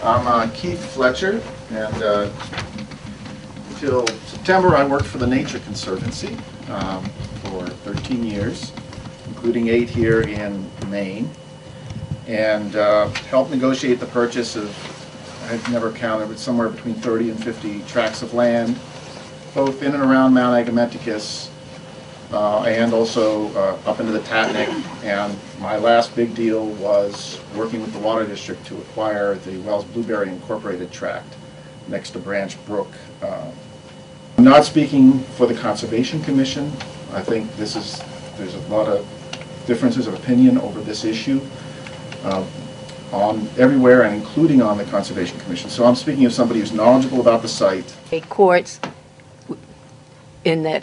I'm Keith Fletcher, and until September I worked for the Nature Conservancy for 13 years, including 8 here in Maine, and helped negotiate the purchase of, I've never counted, but somewhere between 30 and 50 tracts of land, both in and around Mount Agamenticus, and also up into the Tatnick. And my last big deal was working with the Water District to acquire the Wells Blueberry Incorporated tract next to Branch Brook. I'm not speaking for the Conservation Commission. I think there's a lot of differences of opinion over this issue on everywhere, and including on the Conservation Commission. So I'm speaking of somebody who's knowledgeable about the site. Courts in that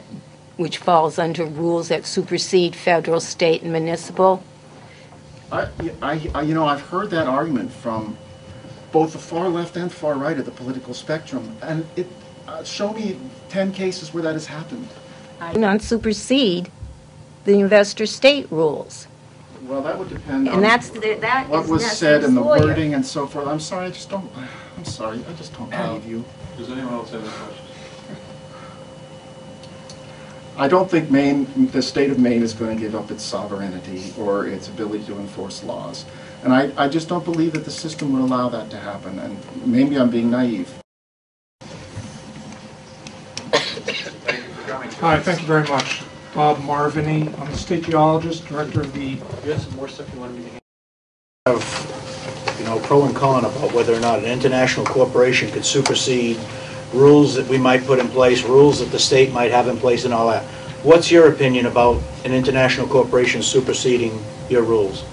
which falls under rules that supersede federal, state, and municipal? You know, I've heard that argument from both the far left and far right of the political spectrum, and show me 10 cases where that has happened. Not supersede the Investor-Staterules. Well, that would depend and on what was said and the wording and so forth. I'm sorry, I just don't believe you. Does anyone else have any questions? I don't think the state of Maine is going to give up its sovereignty or its ability to enforce laws. And I just don't believe that the system would allow that to happen. And maybe I'm being naive. Thank you for coming. Hi, thank you very much. Bob Marvinney. I'm the state geologist, director of the... You have some more stuff you wanted me to have, you know, pro and con about whether or not an international corporation could supersede rules that we might put in place, rules that the state might have in place, and all that. What's your opinion about an international corporation superseding your rules?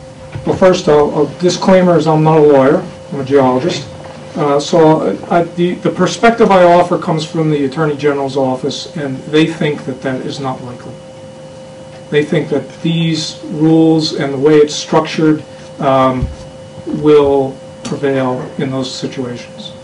Well, first, disclaimer is I'm not a lawyer. I'm a geologist. The perspective I offer comes from the Attorney General's office, and they think that that is not likely. They think that these rules and the way it's structured will prevail in those situations.